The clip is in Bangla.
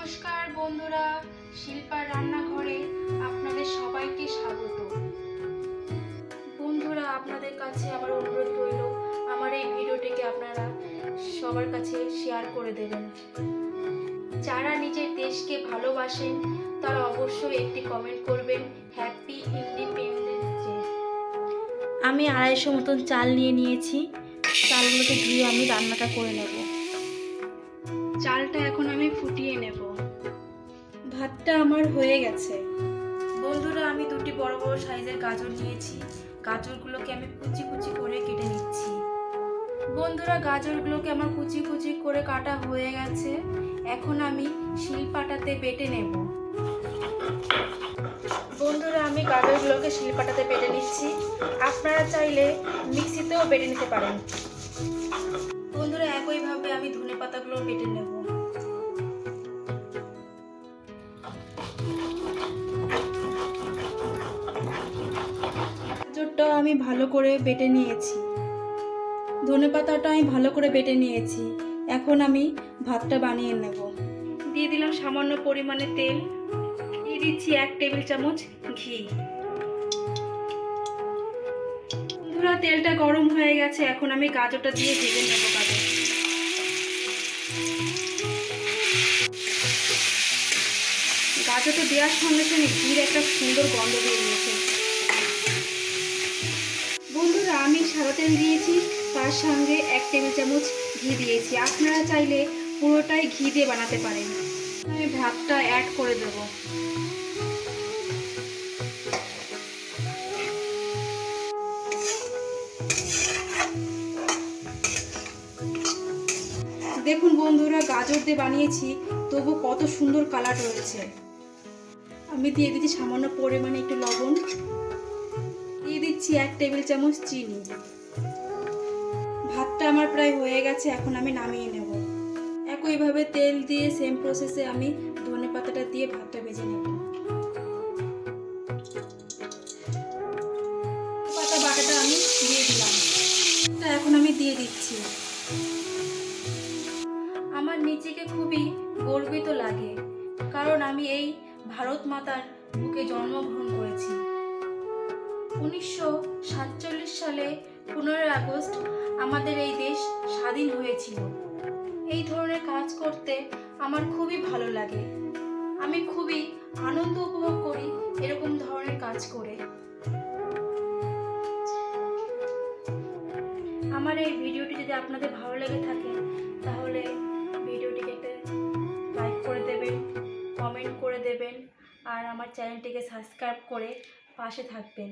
নমস্কার বন্ধুরা, শিল্পার রান্নাঘরে আপনাদের সবাইকে স্বাগত। বন্ধুরা, আপনাদের কাছে আমার অনুরোধ রইল, আমার এই ভিডিওটিকে আপনারা সবার কাছে শেয়ার করে দেবেন। যারা নিজের দেশকে ভালোবাসেন তারা অবশ্যই একটি কমেন্ট করবেন, হ্যাপি ইন্ডিপেন্ডেন্স ডে। আমি 250 মতন চাল নিয়েছি। চালগুলোকে ধুয়ে আমি রান্নাটা করে নেব। চালটা এখন আমি ফুটিয়ে নেব। ভাতটা আমার হয়ে গেছে। বন্ধুরা, আমি দুটি বড় বড় সাইজের গাজর নিয়েছি। গাজরগুলোকে আমি কুচি কুচি করে কেটে নিচ্ছি। বন্ধুরা, গাজরগুলোকে আমার কুচি কুচি করে কাটা হয়ে গেছে। এখন আমি শিলপাটাতে বেটে নেব। বন্ধুরা, আমি গাজরগুলোকে শিলপাটাতে বেটে নিচ্ছি। আপনারা চাইলে মিক্সিতেও বেটে নিতে পারেন। বন্ধুরা, একইভাবে আমি ধনেপাতাগুলো বেটে নেব। গাজরটা আমি ভালো করে বেটে নিয়েছি, ধনেপাতাটা আমি ভালো করে বেটে নিয়েছি। এখন আমি ভাতটা বানিয়ে নেব। দিয়ে দিলাম সামান্য পরিমাণে তেল, দিয়ে দিচ্ছি 1 টেবিল চামচ ঘি। বন্ধুরা, তেলটা গরম হয়ে গেছে। এখন আমি গাজরটা দিয়ে ভেজে নেব। গাজরটা দেওয়ার সঙ্গে সঙ্গে ঘির একটা সুন্দর গন্ধ বেরিয়েছে। বন্ধুরা, আমি সাদা তেল দিয়েছি, তার সঙ্গে 1 টেবিল চামচ ঘি দিয়েছি। আপনারা চাইলে পুরোটাই ঘি দিয়ে বানাতে পারেন। আমি ভাতটা অ্যাড করে দেব। দেখুন বন্ধুরা, গাজর দিয়ে বানিয়েছি, তবু কত সুন্দর কালার রয়েছে। আমি দিয়ে দিচ্ছি সামান্য পরিমাণে একটু লবণ, দিয়ে দিচ্ছি 1 টেবিল চামচ চিনি। ভাতটা আমার প্রায় হয়ে গেছে। এখন আমি নামিয়ে নেব। একইভাবে তেল দিয়ে সেম প্রসেসে আমি ধনেপাতাটা দিয়ে ভাতটা ভেজে নেব। পাতা বাটাটা আমি দিয়ে দিলাম। এখন আমি দিয়ে দিচ্ছি। আমার নিজেকে খুবই গর্বিত লাগে, কারণ আমি এই ভারত মাতার বুকে জন্মগ্রহণ করেছি। 1947 সালে 15 আগস্ট আমাদের এই দেশ স্বাধীন হয়েছিল। এই ধরনের কাজ করতে আমার খুবই ভালো লাগে। আমি খুবই আনন্দ উপভোগ করি এরকম ধরনের কাজ করে। আমার এই ভিডিওটি যদি আপনাদের ভালো লেগে থাকে তাহলে ভিডিওটিকে একটা লাইক করে দেবেন, কমেন্ট করে দেবেন, আর আমার চ্যানেলটিকে সাবস্ক্রাইব করে পাশে থাকবেন।